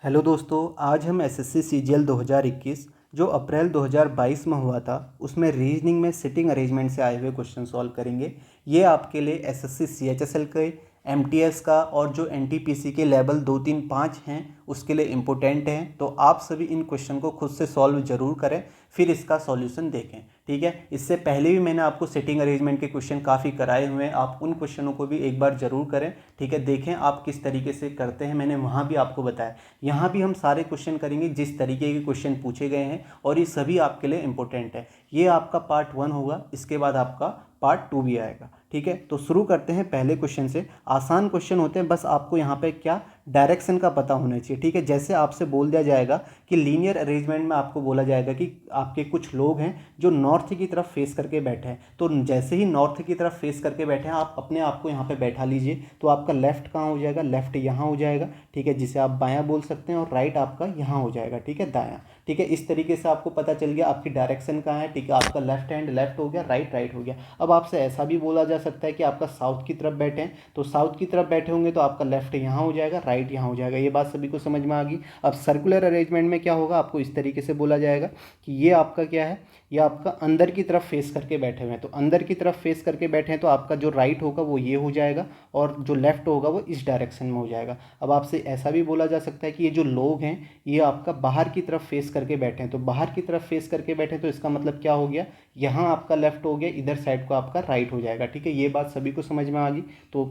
Hello दोस्तों, आज हम एसएससी सीजीएल 2021 जो अप्रैल 2022 में हुआ था उसमें रीजनिंग में सिटिंग अरेंजमेंट से आए हुए क्वेश्चन सॉल्व करेंगे। ये आपके लिए एसएससी सीएचएसएल के एमटीएस का और जो एनटीपीसी के लेवल 2, 3, 5 हैं उसके लिए इम्पोर्टेंट हैं। तो आप सभी इन क्वेश्चन को खुद से सॉल्व जरूर करें, फिर इसका सॉल्यूशन देखें। ठीक है, इससे पहले भी मैंने आपको सिटिंग अरेंजमेंट के क्वेश्चन काफ़ी कराए हुए हैं, आप उन क्वेश्चनों को भी एक बार जरूर करें। ठीक है, देखें आप किस तरीके से करते हैं, मैंने वहाँ भी आपको बताया। यहाँ भी हम सारे क्वेश्चन करेंगे जिस तरीके के क्वेश्चन पूछे गए हैं, और ये सभी आपके लिए इंपॉर्टेंट है। ये आपका पार्ट 1 होगा, इसके बाद आपका पार्ट 2 भी आएगा। ठीक है, तो शुरू करते हैं पहले क्वेश्चन से। आसान क्वेश्चन होते हैं, बस आपको यहाँ पे क्या डायरेक्शन का पता होना चाहिए। ठीक है, जैसे आपसे बोल दिया जाएगा कि लीनियर अरेंजमेंट में आपको बोला जाएगा कि आपके कुछ लोग हैं जो नॉर्थ की तरफ फेस करके बैठे हैं, तो जैसे ही नॉर्थ की तरफ फेस करके बैठे हैं आप अपने आप को यहाँ पे बैठा लीजिए। तो आपका लेफ्ट कहाँ हो जाएगा, लेफ्ट यहाँ हो जाएगा। ठीक है, जिसे आप बायां बोल सकते हैं, और राइट आपका यहाँ हो जाएगा। ठीक है, दायां। ठीक है, इस तरीके से आपको पता चल गया आपकी डायरेक्शन कहाँ है। ठीक है, आपका लेफ्ट हैंड लेफ्ट हो गया, राइट राइट हो गया। अब आपसे ऐसा भी बोला जा सकता है कि आपका साउथ की तरफ बैठे हैं, तो साउथ की तरफ बैठे होंगे तो आपका लेफ्ट यहाँ हो जाएगा, राइट यहाँ हो जाएगा। ये बात सभी को समझ में आ गई। अब सर्कुलर अरेंजमेंट में क्या होगा, आपको इस तरीके से बोला जाएगा कि ये आपका क्या है, ये आपका अंदर की तरफ फेस करके बैठे हुए हैं। तो अंदर की तरफ फेस करके बैठे हैं तो आपका जो राइट होगा वो ये हो जाएगा, और जो लेफ्ट होगा वो इस डायरेक्शन में हो जाएगा। अब आपसे ऐसा भी बोला जा सकता है कि ये जो लोग हैं ये आपका बाहर की तरफ फेस करके बैठे हैं। तो बाहर की तरफ फेस करके बैठे हैं तो इसका मतलब क्या हो गया, यहाँ आपका लेफ्ट हो गया, इधर साइड को आपका राइट हो जाएगा। ठीक है, ये बात सभी को समझ में आ गई। तो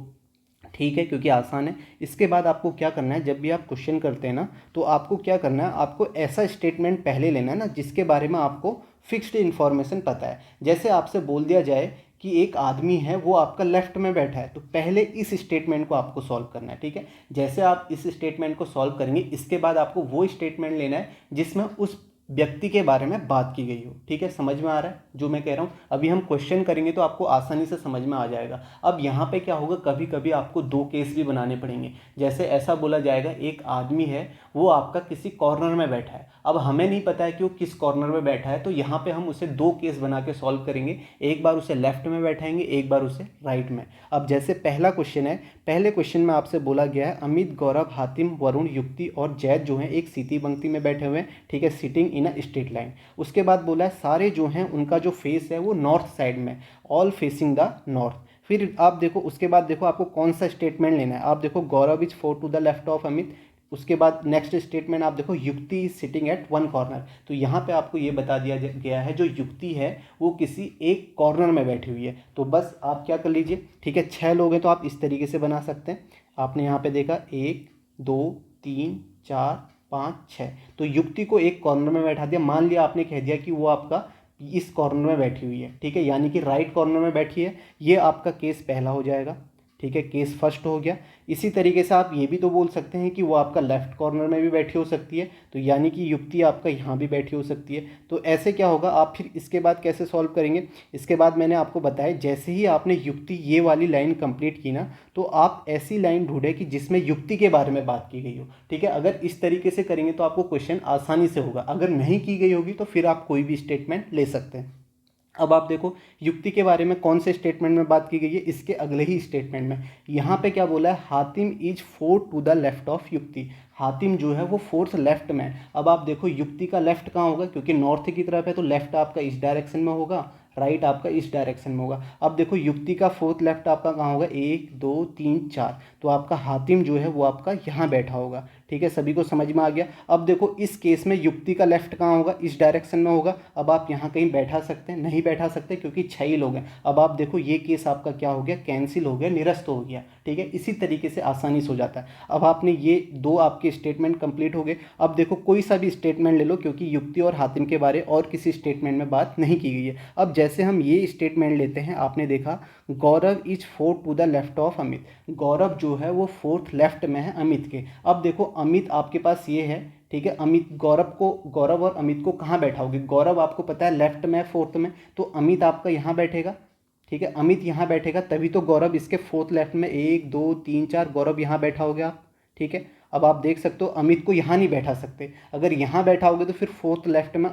ठीक है, क्योंकि आसान है। इसके बाद आपको क्या करना है, जब भी आप क्वेश्चन करते हैं ना, तो आपको क्या करना है, आपको ऐसा स्टेटमेंट पहले लेना है ना जिसके बारे में आपको फिक्स्ड इन्फॉर्मेशन पता है। जैसे आपसे बोल दिया जाए कि एक आदमी है वो आपका लेफ्ट में बैठा है, तो पहले इस स्टेटमेंट को आपको सॉल्व करना है। ठीक है, जैसे आप इस स्टेटमेंट को सॉल्व करेंगे, इसके बाद आपको वो स्टेटमेंट लेना है जिसमें उस व्यक्ति के बारे में बात की गई हो। ठीक है, समझ में आ रहा है जो मैं कह रहा हूँ। अभी हम क्वेश्चन करेंगे तो आपको आसानी से समझ में आ जाएगा। अब यहाँ पे क्या होगा, कभी कभी आपको दो केस भी बनाने पड़ेंगे। जैसे ऐसा बोला जाएगा एक आदमी है वो आपका किसी कॉर्नर में बैठा है, अब हमें नहीं पता है कि वो किस कॉर्नर में बैठा है, तो यहाँ पे हम उसे दो केस बना के सॉल्व करेंगे। एक बार उसे लेफ्ट में बैठाएंगे, एक बार उसे राइट में। अब जैसे पहला क्वेश्चन है, पहले क्वेश्चन में आपसे बोला गया है अमित, गौरव, हातिम, वरुण, युक्ति और जैद जो हैं एक सीधी पंक्ति में बैठे हुए हैं। ठीक है, sitting in a straight line. उसके बाद बोला है सारे जो हैं उनका जो फेस है वो नॉर्थ साइड में, ऑल फेसिंग द नॉर्थ। फिर आप देखो, उसके बाद देखो आपको कौन सा स्टेटमेंट लेना है। आप देखो Gaurav is four to the left of Amit. उसके बाद नेक्स्ट स्टेटमेंट आप देखो Yukti is sitting at one corner. तो यहाँ पे आपको ये बता दिया गया है जो युक्ति है वो किसी एक कॉर्नर में बैठी हुई है। तो बस आप क्या कर लीजिए, ठीक है, 6 लोग हैं तो आप इस तरीके से बना सकते हैं। आपने यहाँ पे देखा 1, 2, 3, 4, 5, 6, तो युक्ति को एक कॉर्नर में बैठा दिया। मान लिया आपने कह दिया कि वो आपका इस कॉर्नर में बैठी हुई है। ठीक है, यानी कि राइट कॉर्नर में बैठी है। ये आपका केस पहला हो जाएगा। ठीक है, केस फर्स्ट हो गया। इसी तरीके से आप ये भी तो बोल सकते हैं कि वो आपका लेफ्ट कॉर्नर में भी बैठी हो सकती है, तो यानी कि युक्ति आपका यहाँ भी बैठी हो सकती है। तो ऐसे क्या होगा, आप फिर इसके बाद कैसे सॉल्व करेंगे। इसके बाद मैंने आपको बताया जैसे ही आपने युक्ति ये वाली लाइन कंप्लीट की ना, तो आप ऐसी लाइन ढूंढे कि जिसमें युक्ति के बारे में बात की गई हो। ठीक है, अगर इस तरीके से करेंगे तो आपको क्वेश्चन आसानी से होगा। अगर नहीं की गई होगी तो फिर आप कोई भी स्टेटमेंट ले सकते हैं। अब आप देखो युक्ति के बारे में कौन से स्टेटमेंट में बात की गई है, इसके अगले ही स्टेटमेंट में। यहाँ पे क्या बोला है, Hatim is four to the left of Yukti. Hatim जो है वो फोर्थ लेफ्ट में। अब आप देखो युक्ति का लेफ्ट कहाँ होगा, क्योंकि नॉर्थ की तरफ है तो लेफ्ट आपका इस डायरेक्शन में होगा, राइट आपका इस डायरेक्शन में होगा। अब देखो युक्ति का फोर्थ लेफ्ट आपका कहाँ होगा, 1, 2, 3, 4, तो आपका हातिम जो है वो आपका यहाँ बैठा होगा। ठीक है, सभी को समझ में आ गया। अब देखो इस केस में युक्ति का लेफ्ट कहाँ होगा, इस डायरेक्शन में होगा। अब आप यहाँ कहीं बैठा सकते हैं, नहीं बैठा सकते क्योंकि 6 ही लोग हैं। अब आप देखो ये केस आपका क्या हो गया, कैंसिल हो गया, निरस्त हो गया। ठीक है, इसी तरीके से आसानी से हो जाता है। अब आपने ये दो आपके स्टेटमेंट कंप्लीट हो गए। अब देखो कोई सा भी स्टेटमेंट ले लो, क्योंकि युक्ति और हातिम के बारे और किसी स्टेटमेंट में बात नहीं की गई है। अब जैसे हम ये स्टेटमेंट लेते हैं, आपने देखा Gaurav is fourth to the left of Amit. Gaurav जो है वो फोर्थ लेफ्ट में है अमित के। अब देखो अमित आपके पास ये है। ठीक है, अमित गौरव और अमित को कहाँ बैठाओगे, गौरव आपको पता है लेफ्ट में, फोर्थ में, तो अमित आपका यहाँ बैठेगा। ठीक है, अमित यहाँ बैठेगा, तभी तो गौरव इसके फोर्थ लेफ्ट में, 1, 2, 3, 4, गौरव यहाँ बैठा हो गया आप। ठीक है, अब आप देख सकते हो अमित को यहाँ नहीं बैठा सकते। अगर यहाँ बैठा होगे तो फिर फोर्थ लेफ्ट में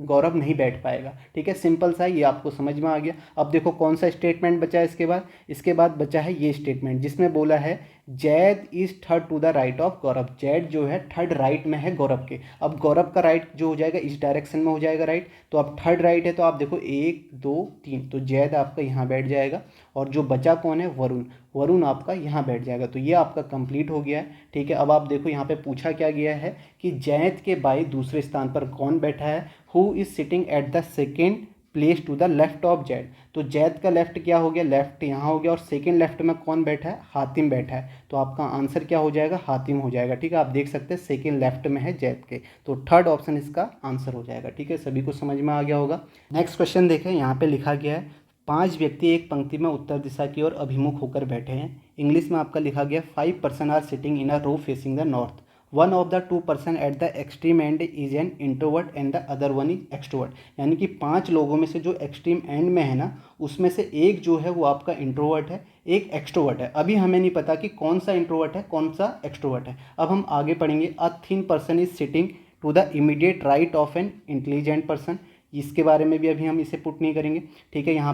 गौरव नहीं बैठ पाएगा। ठीक है, सिंपल सा है, ये आपको समझ में आ गया। अब देखो कौन सा स्टेटमेंट बचा है इसके बाद, इसके बाद बचा है ये स्टेटमेंट जिसमें बोला है Zaid is third to the right of Gaurav, Zaid जो है थर्ड राइट में है गौरव के। अब गौरव का राइट जो हो जाएगा इस डायरेक्शन में हो जाएगा राइट, तो अब थर्ड राइट है तो आप देखो 1 2 3, तो जैद आपका यहाँ बैठ जाएगा और जो बचा कौन है, वरुण, वरुण आपका यहाँ बैठ जाएगा। तो ये आपका कंप्लीट हो गया है, ठीक है। अब आप देखो यहाँ पे पूछा क्या गया है कि जैद के बाई दूसरे स्थान पर कौन बैठा है, who is sitting at the second place to the left of Zaid. तो जैद का लेफ्ट क्या हो गया, लेफ्ट यहाँ हो गया, और सेकेंड लेफ्ट में कौन बैठा है, हातिम बैठा है। तो आपका आंसर क्या हो जाएगा, हातिम हो जाएगा, ठीक है। आप देख सकते हैं सेकेंड लेफ्ट में है जैद के, तो थर्ड ऑप्शन इसका आंसर हो जाएगा, ठीक है। सभी को समझ में आ गया होगा। नेक्स्ट क्वेश्चन देखें, यहाँ पे लिखा गया है 5 व्यक्ति एक पंक्ति में उत्तर दिशा की ओर अभिमुख होकर बैठे हैं। इंग्लिश में आपका लिखा गया 5 person are sitting in a row facing the north. One of the 2 person at the extreme end is an introvert and the other one is extrovert. यानी कि 5 लोगों में से जो एक्सट्रीम एंड में है ना, उसमें से एक जो है वो आपका इंट्रोवर्ट है, एक एक्सट्रोवर्ट है। अभी हमें नहीं पता कि कौन सा इंट्रोवर्ट है कौन सा एक्सट्रोवर्ट है। अब हम आगे पढ़ेंगे। A thin person is sitting to the immediate right of an intelligent person. इसके बारे में भी अभी हम इसे पुट नहीं करेंगे, ठीक है। यहाँ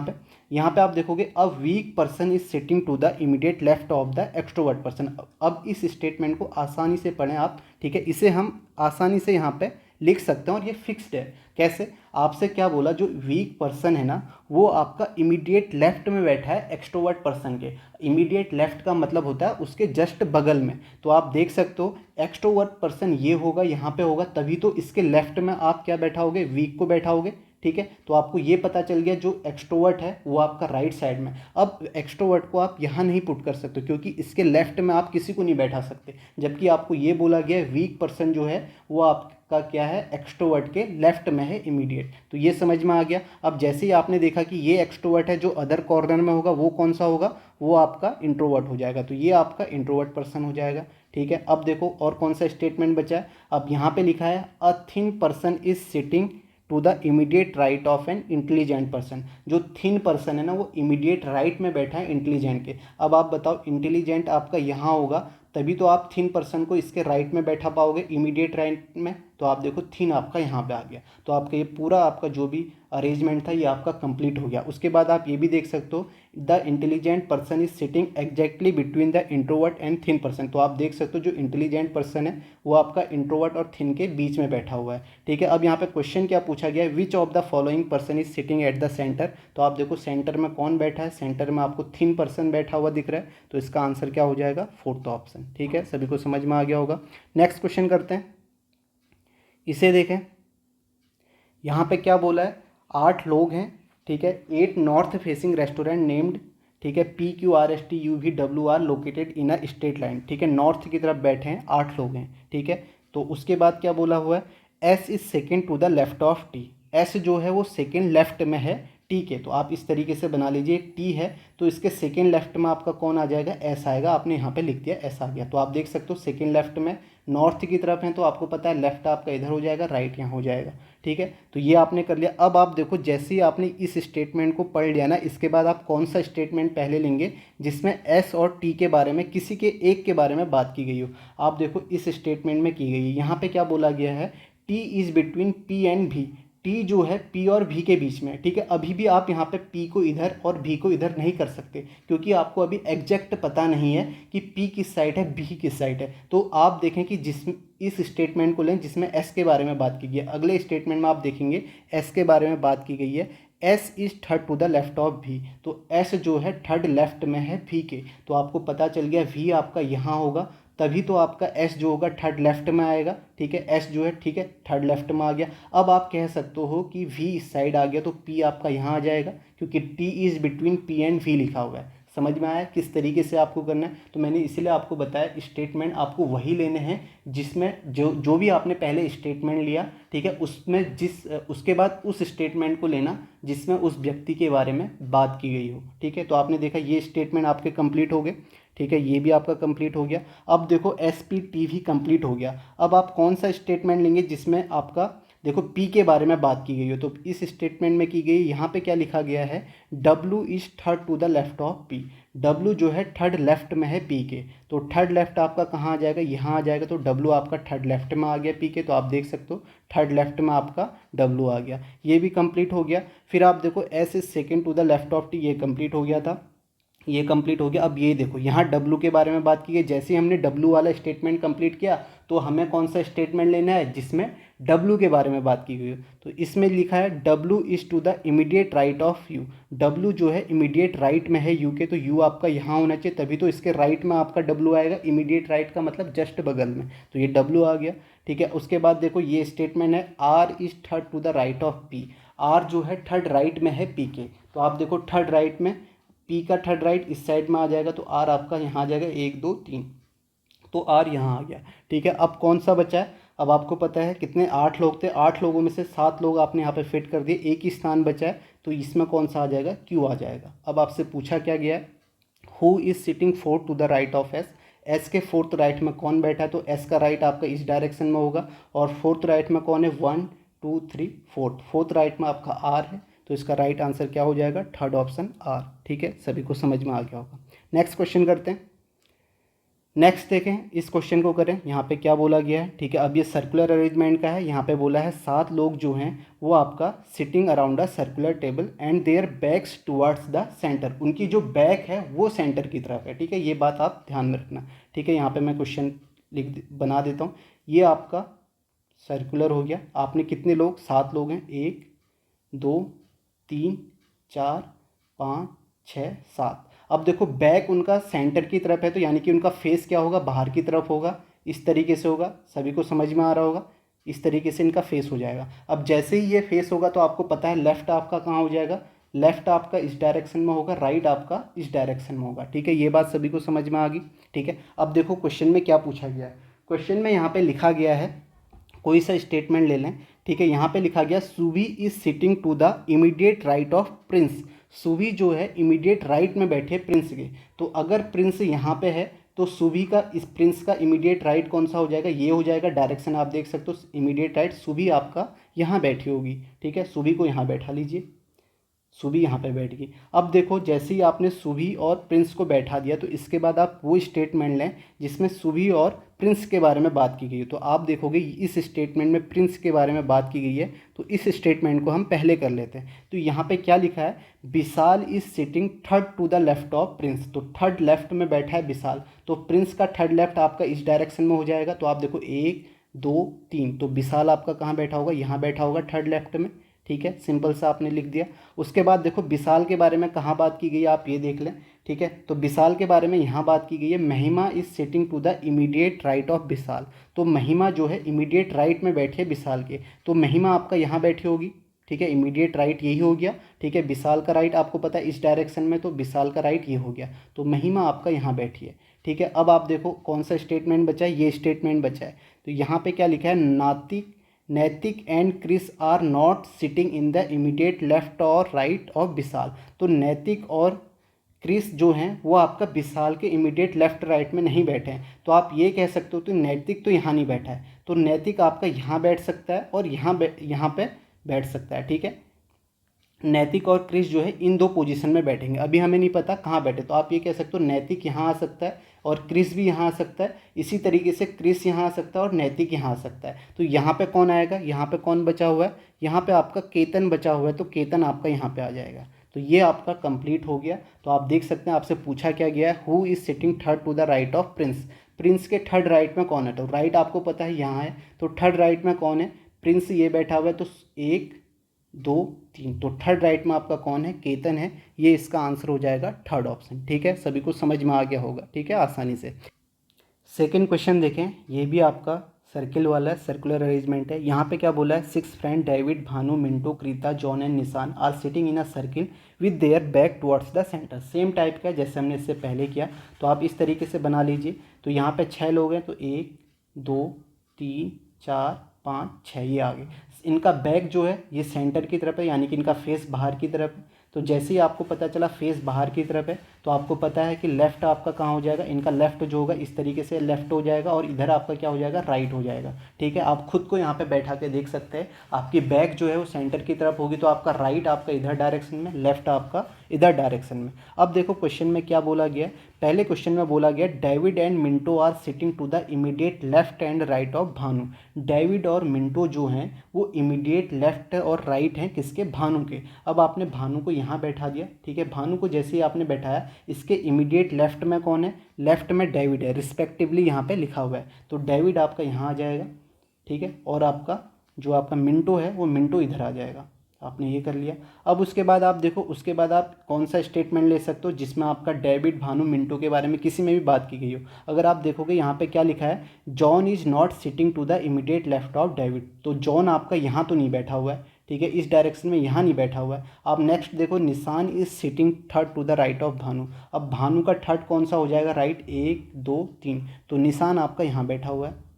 पे आप देखोगे a weak person is sitting to the immediate left of the extrovert person. अब इस स्टेटमेंट को आसानी से पढ़ें आप, ठीक है। इसे हम आसानी से यहाँ पे लिख सकते हैं और ये फिक्स्ड है। कैसे, आपसे क्या बोला, जो वीक पर्सन है ना वो आपका इमीडिएट लेफ्ट में बैठा है एक्सट्रोवर्ट पर्सन के। इमीडिएट लेफ्ट का मतलब होता है उसके जस्ट बगल में। तो आप देख सकते हो एक्सट्रोवर्ट पर्सन ये होगा, यहाँ पे होगा, तभी तो इसके लेफ्ट में आप क्या बैठाओगे, वीक को बैठाओगे, ठीक है। तो आपको ये पता चल गया जो एक्सट्रोवर्ट है वो आपका राइट साइड में। अब एक्सट्रोवर्ट को आप यहाँ नहीं पुट कर सकते क्योंकि इसके लेफ्ट में आप किसी को नहीं बैठा सकते, जबकि आपको ये बोला गया वीक पर्सन जो है वो आपका क्या है, एक्सट्रोवर्ट के लेफ्ट में है इमीडिएट। तो ये समझ में आ गया। अब जैसे ही आपने देखा कि ये एक्सट्रोवर्ट है, जो अदर कॉर्नर में होगा वो कौन सा होगा, वो आपका इंट्रोवर्ट हो जाएगा। तो ये आपका इंट्रोवर्ट पर्सन हो जाएगा, ठीक है। अब देखो और कौन सा स्टेटमेंट बचा है। अब यहाँ पे लिखा है a thin person is sitting to the immediate right of an intelligent person. जो थिन पर्सन है ना वो इमीडिएट राइट में बैठा है इंटेलिजेंट के। अब आप बताओ, इंटेलिजेंट आपका यहाँ होगा तभी तो आप थिन पर्सन को इसके राइट में बैठा पाओगे, इमीडिएट राइट में। तो आप देखो थिन आपका यहाँ पे आ गया। तो आपका ये पूरा आपका जो भी अरेंजमेंट था ये आपका कंप्लीट हो गया। उसके बाद आप ये भी देख सकते हो the intelligent person is sitting exactly between the introvert and thin person. तो आप देख सकते हो जो इंटेलिजेंट पर्सन है वो आपका इंट्रोवर्ट और थिन के बीच में बैठा हुआ है, ठीक है। अब यहाँ पे क्वेश्चन क्या पूछा गया है, which of the following person is sitting at the centre. तो आप देखो सेंटर में कौन बैठा है, सेंटर में आपको थिन पर्सन बैठा हुआ दिख रहा है। तो इसका आंसर क्या हो जाएगा, फोर्थ ऑप्शन, ठीक है। सभी को समझ में आ गया होगा। नेक्स्ट क्वेश्चन करते हैं, इसे देखें। यहाँ पे क्या बोला है, 8 लोग हैं, ठीक है। 8 नॉर्थ फेसिंग रेस्टोरेंट नेम्ड, ठीक है, PQRSTUVWR located in a straight line, ठीक है। नॉर्थ की तरफ बैठे हैं, 8 लोग हैं, ठीक है। तो उसके बाद क्या बोला हुआ है, S is second to the left of T. S जो है वो सेकेंड लेफ्ट में है टी के। तो आप इस तरीके से बना लीजिए, टी है तो इसके सेकेंड लेफ्ट में आपका कौन आ जाएगा, एस आएगा। आपने यहाँ पे लिख दिया एस आ गया। तो आप देख सकते हो सेकेंड लेफ्ट में नॉर्थ की तरफ है, तो आपको पता है लेफ्ट आपका इधर हो जाएगा, राइट यहाँ हो जाएगा, ठीक है। तो ये आपने कर लिया। अब आप देखो जैसे ही आपने इस स्टेटमेंट को पढ़ लिया ना, इसके बाद आप कौन सा स्टेटमेंट पहले लेंगे जिसमें एस और टी के बारे में किसी के एक के बारे में बात की गई हो। आप देखो इस स्टेटमेंट में की गई है, यहाँ पे क्या बोला गया है, T is between P and भी। टी जो है पी और भी के बीच में, ठीक है। अभी भी आप यहाँ पे पी को इधर और भी को इधर नहीं कर सकते क्योंकि आपको अभी एग्जैक्ट पता नहीं है कि पी किस साइड है, बी किस साइड है। तो आप देखें कि इस स्टेटमेंट को लें जिसमें एस के बारे में बात की गई है। अगले स्टेटमेंट में आप देखेंगे एस के बारे में बात की गई है, S is third to the left of B. तो एस जो है थर्ड लेफ्ट में है भी के। तो आपको पता चल गया वी आपका यहाँ होगा, तभी तो आपका एस जो होगा थर्ड लेफ्ट में आएगा, ठीक है। एस जो है, ठीक है, थर्ड लेफ्ट में आ गया। अब आप कह सकते हो कि वी इस साइड आ गया तो पी आपका यहाँ आ जाएगा क्योंकि T is between P and V लिखा हुआ है। समझ में आया किस तरीके से आपको करना है। तो मैंने इसीलिए आपको बताया स्टेटमेंट आपको वही लेने हैं जिसमें जो भी आपने पहले स्टेटमेंट लिया, ठीक है, उसमें उसके बाद उस स्टेटमेंट को लेना जिसमें उस व्यक्ति के बारे में बात की गई हो, ठीक है। तो आपने देखा ये स्टेटमेंट आपके कंप्लीट हो गए, ठीक है। ये भी आपका कंप्लीट हो गया। अब देखो SPT भी कंप्लीट हो गया। अब आप कौन सा स्टेटमेंट लेंगे जिसमें आपका देखो पी के बारे में बात की गई हो। तो इस स्टेटमेंट में की गई, यहाँ पे क्या लिखा गया है, W is third to the left of P। W जो है थर्ड लेफ्ट में है P के। तो थर्ड लेफ्ट आपका कहाँ आ जाएगा, यहाँ आ जाएगा। तो W आपका थर्ड लेफ्ट में आ गया P के। तो आप देख सकते हो थर्ड लेफ्ट में आपका W आ गया। ये भी कंप्लीट हो गया। फिर आप देखो S is second to the left of T, ये कंप्लीट हो गया था। ये कंप्लीट हो गया। अब ये देखो यहाँ डब्लू के बारे में बात की है, जैसे ही हमने डब्लू वाला स्टेटमेंट कंप्लीट किया तो हमें कौन सा स्टेटमेंट लेना है जिसमें डब्लू के बारे में बात की गई हो। तो इसमें लिखा है W is to the immediate right of U. W जो है इमीडिएट राइट में है यू के, तो यू आपका यहाँ होना चाहिए, तभी तो इसके राइट में आपका डब्लू आएगा। इमीडिएट राइट का मतलब जस्ट बगल में, तो ये डब्लू आ गया। ठीक है, उसके बाद देखो ये स्टेटमेंट है R is third to the right of P. R जो है थर्ड राइट में है पी के, तो आप देखो थर्ड राइट में पी का थर्ड राइट इस साइड में आ जाएगा, तो आर आपका यहाँ आ जाएगा 1 2 3, तो आर यहाँ आ गया। ठीक है, अब कौन सा बचा है, अब आपको पता है कितने 8 लोग थे, 8 लोगों में से 7 लोग आपने यहाँ पे फिट कर दिए, एक ही स्थान बचा है, तो इसमें कौन सा आ जाएगा, क्यू आ जाएगा। अब आपसे पूछा क्या गया है, who is sitting fourth to the right of S. S के फोर्थ राइट में कौन बैठा है, तो एस का राइट आपका इस डायरेक्शन में होगा, और फोर्थ राइट में कौन है, 1 2 3 फोर्थ, फोर्थ राइट में आपका आर है, तो इसका राइट आंसर क्या हो जाएगा, थर्ड ऑप्शन आर। ठीक है, सभी को समझ में आ गया होगा। नेक्स्ट क्वेश्चन करते हैं। नेक्स्ट देखें, इस क्वेश्चन को करें, यहाँ पे क्या बोला गया है। ठीक है, अब ये सर्कुलर अरेंजमेंट का है। यहाँ पे बोला है 7 लोग जो हैं वो आपका sitting around a circular table and their backs towards the centre. उनकी जो बैक है वो सेंटर की तरफ है। ठीक है, ये बात आप ध्यान में रखना। ठीक है, यहाँ पे मैं क्वेश्चन बना देता हूँ। ये आपका सर्कुलर हो गया। आपने कितने लोग, 7 लोग हैं, 1 2 3 4 5 6 7। अब देखो बैक उनका सेंटर की तरफ है, तो यानी कि उनका फेस क्या होगा, बाहर की तरफ होगा, इस तरीके से होगा। सभी को समझ में आ रहा होगा, इस तरीके से इनका फेस हो जाएगा। अब जैसे ही ये फेस होगा तो आपको पता है लेफ्ट आपका कहाँ हो जाएगा, लेफ्ट आपका इस डायरेक्शन में होगा, राइट आपका इस डायरेक्शन में होगा। ठीक है, ये बात सभी को समझ में आ गई। ठीक है, अब देखो क्वेश्चन में क्या पूछा गया है। क्वेश्चन में यहाँ पे लिखा गया है, कोई सा स्टेटमेंट ले लें। ठीक है, यहाँ पे लिखा गया Suvi is sitting to the immediate right of Prince. Suvi जो है इमीडिएट राइट में बैठे प्रिंस के, तो अगर प्रिंस यहाँ पे है तो सुवी का इस प्रिंस का इमीडिएट राइट कौन सा हो जाएगा, ये हो जाएगा। डायरेक्शन आप देख सकते हो, इमीडिएट राइट सुवी आपका यहाँ बैठी होगी। ठीक है, सुवी को यहाँ बैठा लीजिए, सुभी यहाँ पे बैठ गई। अब देखो जैसे ही आपने सुभी और प्रिंस को बैठा दिया, तो इसके बाद आप वो स्टेटमेंट लें जिसमें सुभी और प्रिंस के बारे में बात की गई है। तो आप देखोगे इस स्टेटमेंट में प्रिंस के बारे में बात की गई है, तो इस स्टेटमेंट को हम पहले कर लेते हैं। तो यहाँ पे क्या लिखा है, Vishal is sitting third to the left of Prince. तो थर्ड लेफ्ट में बैठा है विशाल, तो प्रिंस का थर्ड लेफ्ट आपका इस डायरेक्शन में हो जाएगा। तो आप देखो 1 2 3, तो विशाल आपका कहाँ बैठा होगा, यहाँ बैठा होगा थर्ड लेफ्ट में। ठीक है, सिंपल सा आपने लिख दिया। उसके बाद देखो विशाल के बारे में कहाँ बात की गई है, आप ये देख लें। ठीक है, तो विशाल के बारे में यहाँ बात की गई है, Mahima is sitting to the immediate right of Vishal. तो महिमा जो है इमीडिएट राइट में बैठी है विशाल के, तो महिमा आपका यहाँ बैठी होगी। ठीक है, इमीडिएट राइट यही हो गया। ठीक है, विशाल का राइट आपको पता है इस डायरेक्शन में, तो विशाल का राइट ये हो गया, तो महिमा आपका यहाँ बैठी है। ठीक है, अब आप देखो कौन सा स्टेटमेंट बचा है, ये स्टेटमेंट बचा है। तो यहाँ पे क्या लिखा है, Naitik and Chris are not sitting in the immediate left और राइट ऑफ विशाल। तो नैतिक और क्रिस जो हैं वो आपका विशाल के इमीडिएट लेफ्ट राइट में नहीं बैठे हैं। तो आप ये कह सकते हो तो नैतिक तो यहाँ नहीं बैठा है, तो नैतिक आपका यहाँ बैठ सकता है और यहाँ पे बैठ सकता है। ठीक है, नैतिक और क्रिस जो है इन 2 पोजीशन में बैठेंगे। अभी हमें नहीं पता कहाँ बैठे, तो आप ये कह सकते हो नैतिक यहाँ आ सकता है और क्रिस भी यहाँ आ सकता है। इसी तरीके से क्रिस यहाँ आ सकता है और नैतिक यहाँ आ सकता है। तो यहाँ पे कौन आएगा, यहाँ पे कौन बचा हुआ है, यहाँ पे आपका केतन बचा हुआ है, तो केतन आपका यहाँ पे आ जाएगा। तो ये आपका कंप्लीट हो गया। तो आप देख सकते हैं आपसे पूछा क्या गया है, who is sitting third to the right of Prince. Prince के थर्ड राइट में कौन है, तो राइट आपको पता है यहाँ है, तो थर्ड राइट में कौन है, प्रिंस ये बैठा हुआ है, तो 1 2 3, तो थर्ड राइट में आपका कौन है, केतन है। ये इसका आंसर हो जाएगा थर्ड ऑप्शन। ठीक है, सभी को समझ में आ गया होगा। ठीक है, आसानी से। सेकंड क्वेश्चन देखें, ये भी आपका सर्किल वाला सर्कुलर अरेंजमेंट है। यहाँ पे क्या बोला है, 6 friend David Bhanu Minto Krita John and Nishan are sitting in a circle with their back towards the centre. Same type का जैसे हमने इससे पहले किया, तो आप इस तरीके से बना लीजिए। तो यहाँ पे 6 लोग हैं, तो 1 2 3 4 5 6 ये आ गए। इनका बैक जो है ये सेंटर की तरफ है, यानी कि इनका फेस बाहर की तरफ है। तो जैसे ही आपको पता चला फेस बाहर की तरफ है, तो आपको पता है कि लेफ़्ट आपका कहाँ हो जाएगा, इनका लेफ़्ट जो होगा इस तरीके से लेफ़्ट हो जाएगा और इधर आपका क्या हो जाएगा, राइट हो जाएगा। ठीक है, आप खुद को यहाँ पे बैठा के देख सकते हैं। आपकी बैक जो है वो सेंटर की तरफ होगी, तो आपका राइट आपका इधर डायरेक्शन में, लेफ़्ट आपका इधर डायरेक्शन में। अब देखो क्वेश्चन में क्या बोला गया, पहले क्वेश्चन में बोला गया David and Minto are sitting to the immediate left and right of Bhanu. David और मिंटो जो हैं वो इमीडिएट लेफ्ट और राइट हैं किसके, भानु के। अब आपने भानु को यहाँ बैठा दिया। ठीक है, भानु को जैसे ही आपने बैठाया इसके इमीडिएट लेफ्ट में कौन है, लेफ्ट में डेविड है, रिस्पेक्टिवली यहाँ पे लिखा हुआ है, तो डेविड आपका यहाँ आ जाएगा, ठीक है। और आपका जो आपका मिंटो है वो मिंटो इधर आ जाएगा। आपने ये कर लिया। अब उसके बाद आप देखो, उसके बाद आप कौन सा स्टेटमेंट ले सकते हो जिसमें आपका डेविड, भानु, मिंटो के बारे में किसी में भी बात की गई हो। अगर आप देखोगे यहाँ पे क्या लिखा है, John is not sitting to the immediate left of David, तो जॉन आपका यहाँ तो नहीं बैठा हुआ है, ठीक है, इस डायरेक्शन में यहाँ नहीं बैठा हुआ है। आप नेक्स्ट देखो, Nishan is sitting third to the right of Bhanu. अब भानु का थर्ड कौन सा हो जाएगा, राइट, 1 2 3, तो निशान आपका यहाँ बैठा हुआ है,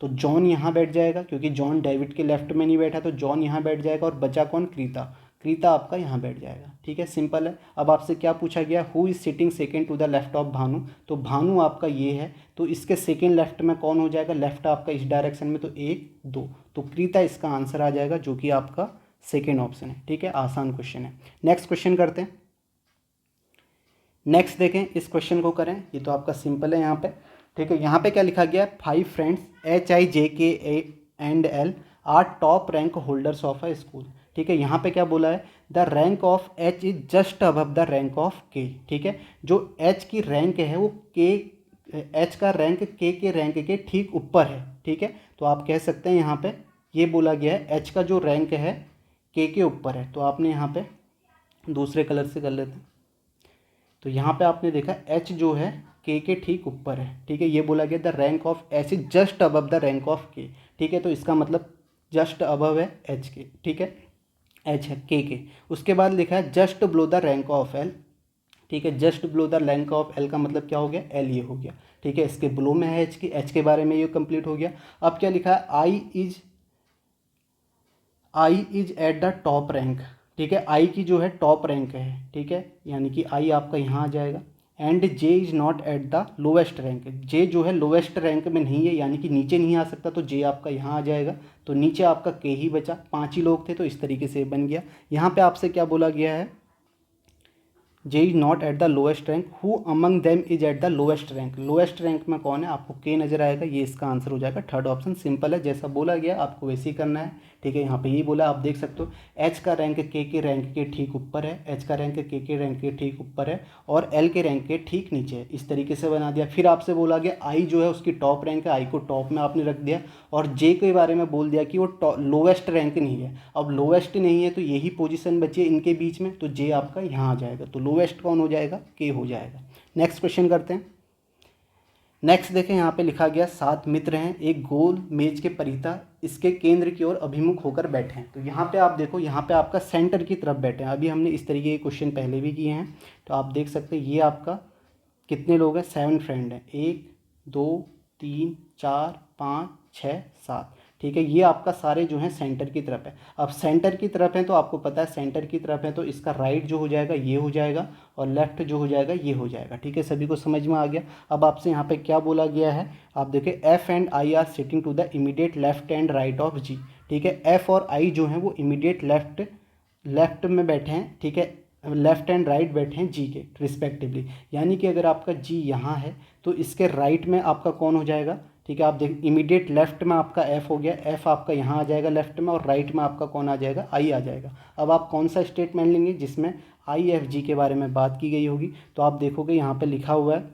तो जॉन यहाँ बैठ जाएगा, क्योंकि जॉन डेविड के लेफ्ट में नहीं बैठा, तो जॉन यहाँ बैठ जाएगा। और बचा कौन, क्रीता, क्रीता आपका यहाँ बैठ जाएगा, ठीक है, सिंपल है। अब आपसे क्या पूछा गया, who is sitting second to the left of Bhanu, तो भानु आपका ये है, तो इसके सेकेंड लेफ्ट में कौन हो जाएगा, लेफ्ट आपका इस डायरेक्शन में, तो 1 2, तो क्रीता इसका आंसर आ जाएगा, जो कि आपका सेकेंड ऑप्शन है, ठीक है। आसान क्वेश्चन है। नेक्स्ट क्वेश्चन करते हैं। नेक्स्ट देखें, इस क्वेश्चन को करें, ये तो आपका सिंपल है यहाँ पे, ठीक है। यहाँ पे क्या लिखा गया है, 5 friends HIJK are top rank holders of a school, ठीक है। यहाँ पे क्या बोला है, the rank of H is just above the rank of K, ठीक है। जो H की रैंक है वो H का रैंक K के रैंक के ठीक ऊपर है, ठीक है। तो आप कह सकते हैं यहाँ पे ये बोला गया है, H का जो रैंक है K के ऊपर है, तो आपने यहाँ पे दूसरे कलर से कर लेते हैं। तो यहाँ पे आपने देखा H जो है K के ठीक ऊपर है, ठीक है। ये बोला गया the rank of H is just above the rank of K, ठीक है। तो इसका मतलब जस्ट अबव है H के, ठीक है, H है K के। उसके बाद लिखा है just below the rank of L, ठीक है। Just below the rank of L का मतलब क्या हो गया, L ये हो गया, ठीक है। इसके बिलो में है H के बारे में ये कंप्लीट हो गया। अब क्या लिखा है, I is at the top rank, ठीक है। I की जो है टॉप रैंक है, ठीक है, यानी कि I आपका यहाँ आ जाएगा। And J is not at the lowest rank, J जो है लोवेस्ट रैंक में नहीं है, यानी कि नीचे नहीं आ सकता, तो J आपका यहाँ आ जाएगा। तो नीचे आपका K ही बचा, 5 ही लोग थे, तो इस तरीके से बन गया। यहाँ पे आपसे क्या बोला गया है, J is not at the lowest rank, who among them is at the lowest rank, lowest rank में कौन है, आपको K नजर आएगा, ये इसका आंसर हो जाएगा। थर्ड ऑप्शन सिंपल है, जैसा बोला गया आपको वैसे ही करना है, ठीक है। यहाँ पे ये बोला, आप देख सकते हो H का रैंक K के रैंक के ठीक ऊपर है, H का रैंक K के रैंक के ठीक ऊपर है, और L के रैंक के ठीक नीचे है, इस तरीके से बना दिया। फिर आपसे बोला गया I जो है उसकी टॉप रैंक है, I को टॉप में आपने रख दिया, और J के बारे में बोल दिया कि वो लोवेस्ट रैंक नहीं है। अब लोवेस्ट नहीं है तो यही पोजीशन बची है इनके बीच में, तो J आपका यहाँ आ जाएगा, तो लोवेस्ट कौन हो जाएगा, K हो जाएगा। नेक्स्ट क्वेश्चन करते हैं। नेक्स्ट देखें, यहाँ पे लिखा गया 7 मित्र हैं, एक गोल मेज के परिता इसके केंद्र की ओर अभिमुख होकर बैठे हैं। तो यहाँ पे आप देखो, यहाँ पे आपका सेंटर की तरफ बैठे हैं। अभी हमने इस तरीके के क्वेश्चन पहले भी किए हैं, तो आप देख सकते हैं ये आपका कितने लोग हैं, 7 फ्रेंड हैं, 1 2 3 4 5 6 7, ठीक है। ये आपका सारे जो हैं सेंटर की तरफ है। अब सेंटर की तरफ है तो आपको पता है सेंटर की तरफ है तो इसका राइट जो हो जाएगा ये हो जाएगा, और लेफ्ट जो हो जाएगा ये हो जाएगा, ठीक है। सभी को समझ में आ गया। अब आपसे यहाँ पे क्या बोला गया है, आप देखिए F and I are sitting to the immediate left and right of G, ठीक है। F और I जो हैं वो इमीडिएट लेफ्ट में बैठे हैं, ठीक है, लेफ्ट एंड राइट बैठे हैं G के रिस्पेक्टिवली। यानी कि अगर आपका G यहाँ है तो इसके राइट में आपका कौन हो जाएगा, ठीक है। आप देख, इमीडिएट लेफ्ट में आपका F हो गया, F आपका यहाँ आ जाएगा लेफ्ट में, और राइट में आपका कौन आ जाएगा, I आ जाएगा। अब आप कौन सा स्टेटमेंट लेंगे जिसमें IFG के बारे में बात की गई होगी, तो आप देखोगे यहाँ पे लिखा हुआ है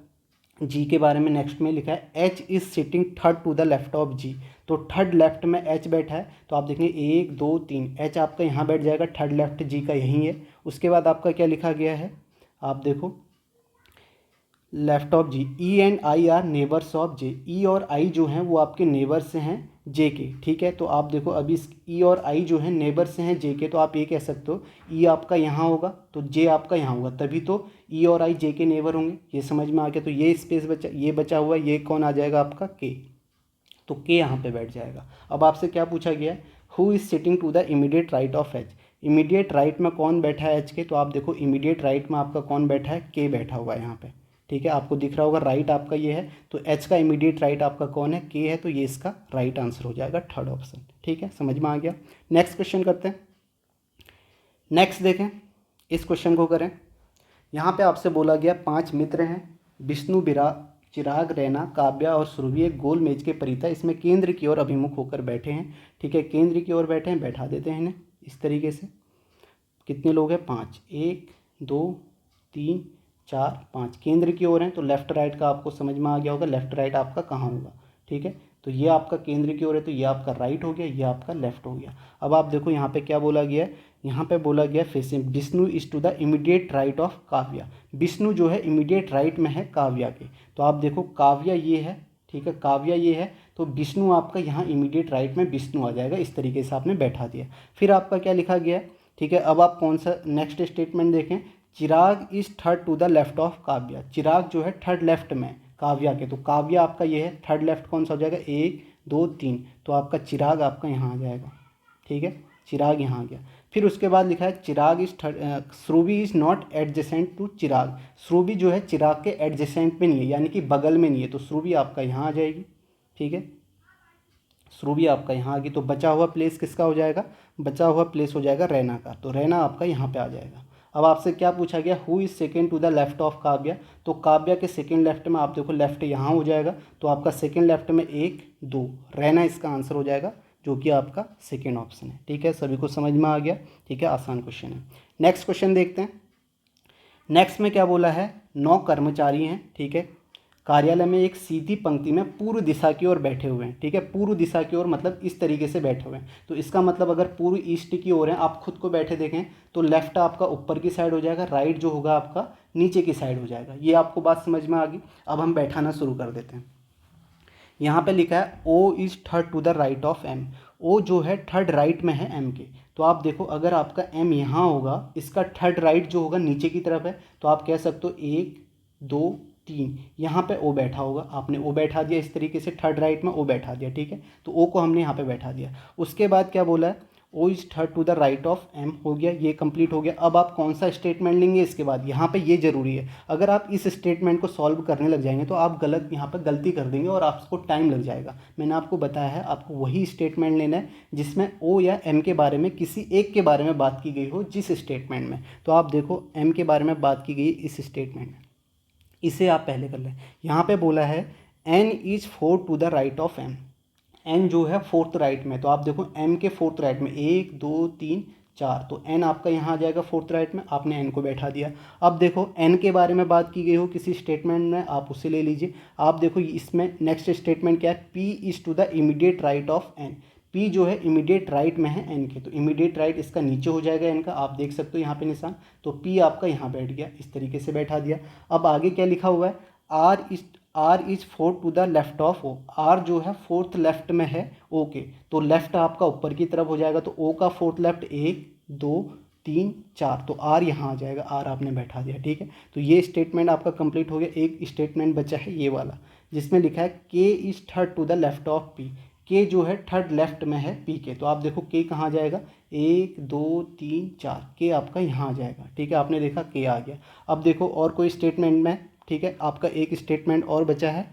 G के बारे में, नेक्स्ट में लिखा है H is sitting third to the left of G, तो थर्ड लेफ्ट में H बैठा है, तो आप देखेंगे 1 2 3, H आपका यहाँ बैठ जाएगा, थर्ड लेफ्ट G का यहीं है। उसके बाद आपका क्या लिखा गया है, आप देखो left of G, E and I are neighbours of J, E और I जो हैं वो आपके नेबर्स हैं J के, ठीक है। तो आप देखो अभी E और I जो हैं नेबर्स हैं J के, तो आप ये कह सकते हो E आपका यहाँ होगा तो J आपका यहाँ होगा, तभी तो E और I J के नेबर होंगे। ये समझ में आ गया। तो ये स्पेस बचा, ये बचा हुआ, ये कौन आ जाएगा आपका K, तो K यहाँ पे बैठ जाएगा। अब आपसे क्या पूछा गया है, who is sitting to the immediate right of H, immediate right में कौन बैठा है H के, तो आप देखो इमीडिएट राइट में आपका कौन बैठा है, K बैठा हुआ है यहाँ पे, ठीक है। आपको दिख रहा होगा राइट आपका ये है, तो H का इमीडिएट राइट आपका कौन है, K है, तो ये इसका राइट आंसर हो जाएगा, थर्ड ऑप्शन, ठीक है। समझ में आ गया। नेक्स्ट क्वेश्चन करते हैं। नेक्स्ट देखें, इस क्वेश्चन को करें। यहाँ पे आपसे बोला गया 5 मित्र हैं, विष्णु, चिराग, रैना, काव्या और सुरभि एक गोल मेज के परिता इसमें केंद्र की ओर अभिमुख होकर बैठे हैं, ठीक है। केंद्र की ओर बैठे हैं, बैठा देते हैं इन्हें इस तरीके से। कितने लोग हैं, 5, 1 2 3 4 5 केंद्र की ओर हैं, तो लेफ्ट राइट का आपको समझ में आ गया होगा लेफ्ट राइट आपका कहाँ होगा। ठीक है, तो ये आपका केंद्र की ओर है, तो ये आपका राइट हो गया, ये आपका लेफ्ट हो गया। अब आप देखो यहाँ पे क्या बोला गया है, यहाँ पे बोला गया facing Vishnu is to the immediate right of Kavya. Vishnu जो है इमीडिएट राइट में है काव्या के, तो आप देखो काव्या ये है, ठीक है, काव्या ये है, तो विष्णु आपका यहाँ इमीडिएट राइट में विष्णु आ जाएगा। इस तरीके से आपने बैठा दिया। फिर आपका क्या लिखा गया है, ठीक है, अब आप कौन सा नेक्स्ट स्टेटमेंट देखें, Chirag is third to the left of Kavya. Chirag जो है थर्ड लेफ्ट में काव्या के, तो काव्या आपका ये है, थर्ड लेफ्ट कौन सा हो जाएगा, 1 2 3, तो आपका चिराग आपका यहाँ आ जाएगा। ठीक है, चिराग यहाँ आ गया। फिर उसके बाद लिखा है Chirag is Shruvi is not adjacent to Chirag. Shruvi जो है चिराग के एडजेसेंट में नहीं है, यानी कि बगल में नहीं है, तो श्रुवी आपका यहाँ आ जाएगी। ठीक है, श्रुवी आपका यहाँ आ गई, तो बचा हुआ प्लेस किसका हो जाएगा, बचा हुआ प्लेस हो जाएगा रैना का, तो रैना आपका यहाँ पे आ जाएगा। अब आपसे क्या पूछा गया, who is second to the left of Kavya, तो काव्या के सेकेंड लेफ्ट में आप देखो लेफ्ट यहाँ हो जाएगा, तो आपका सेकेंड लेफ्ट में 1 2 रैना इसका आंसर हो जाएगा, जो कि आपका सेकेंड ऑप्शन है। ठीक है, सभी को समझ में आ गया। ठीक है, आसान क्वेश्चन है। नेक्स्ट क्वेश्चन देखते हैं। नेक्स्ट में क्या बोला है, 9 कर्मचारी हैं, ठीक है, कार्यालय में एक सीधी पंक्ति में पूर्व दिशा की ओर बैठे हुए हैं। ठीक है, पूर्व दिशा की ओर मतलब इस तरीके से बैठे हुए हैं, तो इसका मतलब अगर पूर्व ईस्ट की ओर है, आप खुद को बैठे देखें तो लेफ्ट आपका ऊपर की साइड हो जाएगा, राइट जो होगा आपका नीचे की साइड हो जाएगा। ये आपको बात समझ में आ गई। अब हम बैठाना शुरू कर देते हैं। यहाँ पे लिखा है O is third to the right of M. O जो है थर्ड राइट में है एम के, तो आप देखो अगर आपका एम यहाँ होगा, इसका थर्ड राइट जो होगा नीचे की तरफ है, तो आप कह सकते हो 1 2 3, यहाँ पे ओ बैठा होगा, आपने ओ बैठा दिया इस तरीके से, थर्ड राइट में ओ बैठा दिया। ठीक है, तो ओ को हमने यहाँ पे बैठा दिया। उसके बाद क्या बोला है, O is third to the right of M, हो गया, ये कंप्लीट हो गया। अब आप कौन सा स्टेटमेंट लेंगे इसके बाद, यहाँ पे ये जरूरी है। अगर आप इस स्टेटमेंट को सॉल्व करने लग जाएंगे तो आप गलत यहाँ पर गलती कर देंगे और आपको टाइम लग जाएगा। मैंने आपको बताया है आपको वही स्टेटमेंट लेना है जिसमें ओ या एम के बारे में किसी एक के बारे में बात की गई हो, जिस स्टेटमेंट में। तो आप देखो एम के बारे में बात की गई इस स्टेटमेंट में, इसे आप पहले कर लें। यहाँ पे बोला है N is fourth to the right of M. N जो है फोर्थ राइट में, तो आप देखो एम के फोर्थ राइट में 1 2 3 4, तो एन आपका यहाँ आ जाएगा फोर्थ राइट में, आपने एन को बैठा दिया। अब देखो एन के बारे में बात की गई हो किसी स्टेटमेंट में, आप उसे ले लीजिए। आप देखो इसमें नेक्स्ट स्टेटमेंट क्या है, P is to the immediate right of N. P जो है इमीडिएट राइट में है एन के, तो इमीडिएट राइट इसका नीचे हो जाएगा एन का, आप देख सकते हो यहाँ पे निशान, तो पी आपका यहाँ बैठ गया, इस तरीके से बैठा दिया। अब आगे क्या लिखा हुआ है, R is fourth to the left of O. R जो है फोर्थ लेफ्ट में है ओ के, तो लेफ्ट आपका ऊपर की तरफ हो जाएगा, तो ओ का फोर्थ लेफ्ट 1 2 3 4, तो आर यहाँ आ जाएगा, आर आपने बैठा दिया। ठीक है, तो ये स्टेटमेंट आपका कंप्लीट हो गया। एक स्टेटमेंट बचा है ये वाला जिसमें लिखा है K is third to the left of P. K जो है थर्ड लेफ्ट में है पी के, तो आप देखो के कहाँ जाएगा, 1 2 3 4, के आपका यहाँ आ जाएगा। ठीक है, आपने देखा के आ गया। अब देखो और कोई स्टेटमेंट में, ठीक है, आपका एक स्टेटमेंट और बचा है।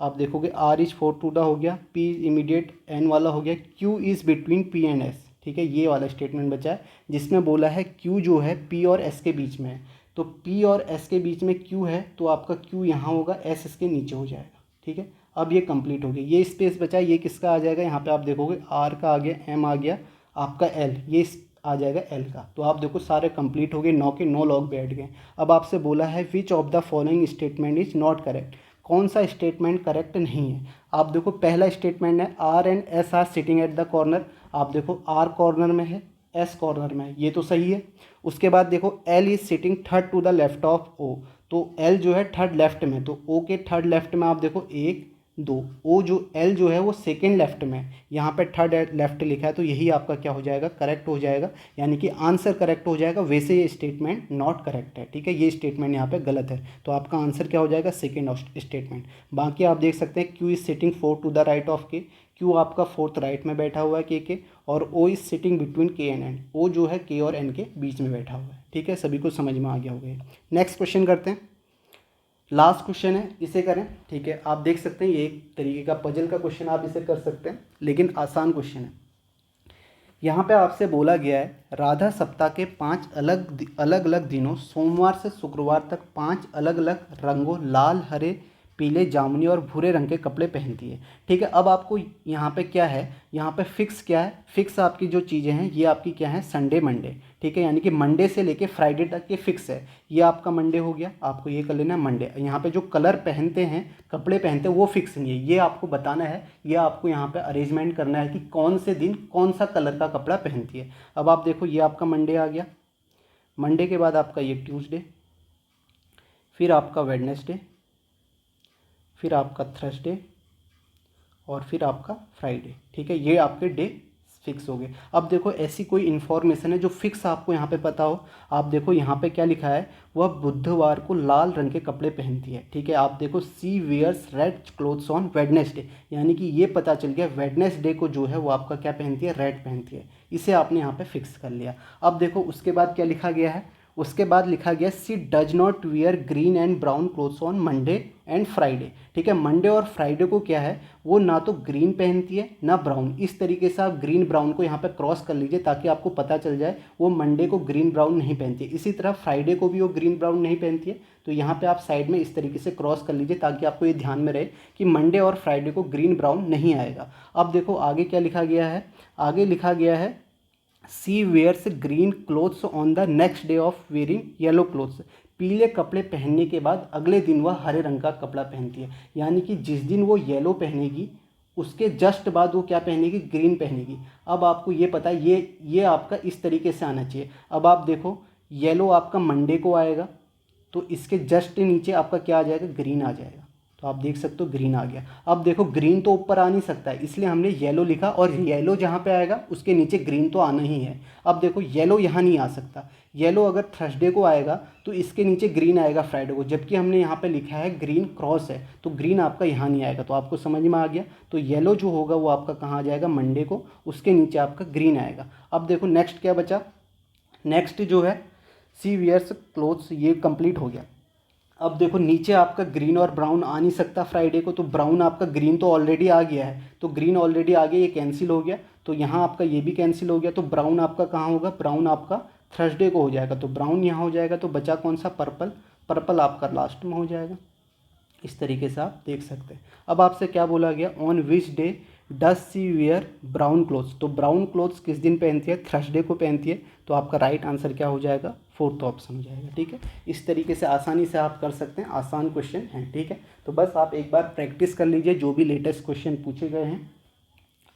आप देखोगे R is fourth to the हो गया, पी इमीडिएट एन वाला हो गया, Q is between P and S. ठीक है, ये वाला स्टेटमेंट बचा है जिसमें बोला है क्यू जो है पी और एस के बीच में है, तो पी और एस के बीच में क्यू है, तो आपका क्यू यहाँ होगा, एस इसके नीचे हो जाएगा। ठीक है, अब ये कंप्लीट हो गया। ये स्पेस बचा है, ये किसका आ जाएगा, यहाँ पे आप देखोगे आर का आ गया, एम आ गया, आपका एल, ये आ जाएगा एल का। तो आप देखो सारे कंप्लीट हो गए, 9 के 9 लॉग बैठ गए। अब आपसे बोला है which of the following statement is not correct. कौन सा स्टेटमेंट करेक्ट नहीं है। आप देखो पहला स्टेटमेंट है R and S are sitting at the corner. आप देखो आर कॉर्नर में है, एस कॉर्नर में है, ये तो सही है। उसके बाद देखो L is sitting third to the left of O, तो एल जो है थर्ड लेफ्ट में, तो ओ के थर्ड लेफ्ट में आप देखो 1 2, ओ जो एल जो है वो सेकेंड लेफ्ट में, यहाँ पे थर्ड लेफ्ट लिखा है, तो यही आपका क्या हो जाएगा, करेक्ट हो जाएगा, यानी कि आंसर करेक्ट हो जाएगा। वैसे ये स्टेटमेंट नॉट करेक्ट है। ठीक है, ये स्टेटमेंट यहाँ पे गलत है, तो आपका आंसर क्या हो जाएगा, सेकेंड स्टेटमेंट। बाकी आप देख सकते हैं Q is sitting fourth to the right of K, Q आपका फोर्थ राइट में बैठा हुआ है के, और O is sitting between K and N, O जो है के और एन के बीच में बैठा हुआ है। ठीक है, सभी को समझ में आ गया हो गया। नेक्स्ट क्वेश्चन करते हैं, लास्ट क्वेश्चन है, इसे करें। ठीक है, आप देख सकते हैं ये एक तरीके का पजल का क्वेश्चन, आप इसे कर सकते हैं, लेकिन आसान क्वेश्चन है। यहाँ पे आपसे बोला गया है राधा सप्ताह के 5 अलग अलग दिनों सोमवार से शुक्रवार तक 5 अलग अलग रंगों लाल हरे पीले, जामुनी और भूरे रंग के कपड़े पहनती है। ठीक है, अब आपको यहाँ पे क्या है, यहाँ पे फिक्स क्या है, फिक्स आपकी जो चीज़ें हैं ये आपकी क्या है, संडे मंडे। ठीक है, यानी कि मंडे से लेके फ्राइडे तक ये फिक्स है। ये आपका मंडे हो गया, आपको ये कर लेना है मंडे। यहाँ पे जो कलर पहनते हैं, कपड़े पहनते हैं, वो फिक्स नहीं है, ये आपको बताना है, ये आपको यहाँ पे अरेंजमेंट करना है कि कौन से दिन कौन सा कलर का कपड़ा पहनती है। अब आप देखो, ये आपका मंडे आ गया, मंडे के बाद आपका ये ट्यूसडे, फिर आपका वेडनेसडे, फिर आपका थर्सडे और फिर आपका फ्राइडे। ठीक है, ये आपके डे फिक्स हो गए। अब देखो, ऐसी कोई इन्फॉर्मेशन है जो फिक्स आपको यहाँ पे पता हो। आप देखो यहाँ पे क्या लिखा है, वह बुधवार को लाल रंग के कपड़े पहनती है। ठीक है, आप देखो C wears red clothes on Wednesday, यानी कि ये पता चल गया वेडनेसडे को जो है वो आपका क्या पहनती है, रेड पहनती है। इसे आपने यहाँ पे फिक्स कर लिया। अब देखो उसके बाद क्या लिखा गया है, उसके बाद लिखा गया C does not wear green and brown clothes on Monday and Friday. ठीक है, मंडे और फ्राइडे को क्या है, वो ना तो ग्रीन पहनती है ना ब्राउन। इस तरीके से आप ग्रीन ब्राउन को यहाँ पे क्रॉस कर लीजिए ताकि आपको पता चल जाए वो मंडे को ग्रीन ब्राउन नहीं पहनती है। इसी तरह फ्राइडे को भी वो ग्रीन ब्राउन नहीं पहनती है। तो यहाँ पे आप साइड में इस तरीके से क्रॉस कर लीजिए ताकि आपको ये ध्यान में रहे कि मंडे और फ्राइडे को ग्रीन ब्राउन नहीं आएगा। अब देखो आगे क्या लिखा गया है, आगे लिखा गया है C wears green clothes on the next day of wearing yellow clothes. पीले कपड़े पहनने के बाद अगले दिन वह हरे रंग का कपड़ा पहनती है। यानी कि जिस दिन वो येलो पहनेगी उसके जस्ट बाद वो क्या पहनेगी, ग्रीन पहनेगी। अब आपको ये पता है, ये आपका इस तरीके से आना चाहिए। अब आप देखो, येलो आपका मंडे को आएगा तो इसके जस्ट नीचे आपका क्या आ जाएगा, ग्रीन आ जाएगा। तो आप देख सकते हो ग्रीन आ गया। अब देखो ग्रीन तो ऊपर आ नहीं सकता है, इसलिए हमने येलो लिखा, और येलो जहाँ पे आएगा उसके नीचे ग्रीन तो आना ही है। अब देखो येलो यहाँ नहीं आ सकता, येलो अगर थर्सडे को आएगा तो इसके नीचे ग्रीन आएगा फ्राइडे को, जबकि हमने यहाँ पे लिखा है ग्रीन क्रॉस है, तो ग्रीन आपका यहाँ नहीं आएगा। तो आपको समझ में आ गया। तो येलो जो होगा वो आपका कहाँ आ जाएगा, मंडे को, उसके नीचे आपका ग्रीन आएगा। अब देखो नेक्स्ट क्या बचा, नेक्स्ट जो है सी वियर्स क्लोथ्स, ये कंप्लीट हो गया। अब देखो नीचे आपका ग्रीन और ब्राउन आ नहीं सकता फ्राइडे को, तो ब्राउन आपका, ग्रीन तो ऑलरेडी आ गया है, तो ग्रीन ऑलरेडी आ गया, ये कैंसिल हो गया। तो यहाँ आपका ये भी कैंसिल हो गया। तो ब्राउन आपका कहाँ होगा, ब्राउन आपका थर्सडे को हो जाएगा, तो ब्राउन यहाँ हो जाएगा। तो बचा कौन सा, पर्पल, पर्पल आपका लास्ट में हो जाएगा। इस तरीके से आप देख सकते हैं। अब आपसे क्या बोला गया, on which day does she wear brown clothes. तो ब्राउन क्लोथ्स किस दिन पहनती है, थर्सडे को पहनती है। तो आपका राइट आंसर क्या हो जाएगा, फोर्थ ऑप्शन हो जाएगा। ठीक है, इस तरीके से आसानी से आप कर सकते हैं, आसान क्वेश्चन हैं। ठीक है, तो बस आप एक बार प्रैक्टिस कर लीजिए जो भी लेटेस्ट क्वेश्चन पूछे गए हैं।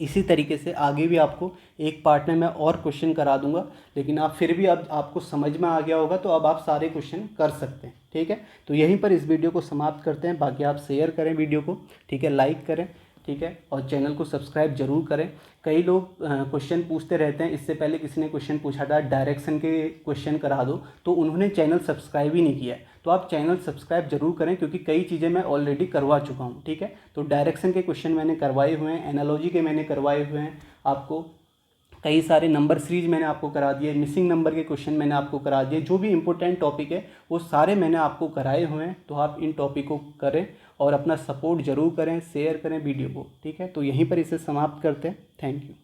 इसी तरीके से आगे भी आपको एक पार्ट में मैं और क्वेश्चन करा दूंगा, लेकिन आप फिर भी अब आपको समझ में आ गया होगा तो अब आप सारे क्वेश्चन कर सकते हैं। ठीक है, तो यहीं पर इस वीडियो को समाप्त करते हैं। बाकी आप शेयर करें वीडियो को, ठीक है, लाइक करें, ठीक है, और चैनल को सब्सक्राइब जरूर करें। कई लोग क्वेश्चन पूछते रहते हैं, इससे पहले किसी ने क्वेश्चन पूछा था डायरेक्शन के क्वेश्चन करा दो, तो उन्होंने चैनल सब्सक्राइब ही नहीं किया है। तो आप चैनल सब्सक्राइब जरूर करें क्योंकि कई चीज़ें मैं ऑलरेडी करवा चुका हूँ। ठीक है, तो डायरेक्शन के क्वेश्चन मैंने करवाए हुए हैं, एनालॉजी के मैंने करवाए हुए हैं, आपको कई सारे नंबर सीरीज मैंने आपको करा दिए, मिसिंग नंबर के क्वेश्चन मैंने आपको करा दिए, जो भी इंपॉर्टेंट टॉपिक है वो सारे मैंने आपको कराए हुए हैं। तो आप इन टॉपिक को करें और अपना सपोर्ट जरूर करें, शेयर करें वीडियो को। ठीक है, तो यहीं पर इसे समाप्त करते हैं। Thank you.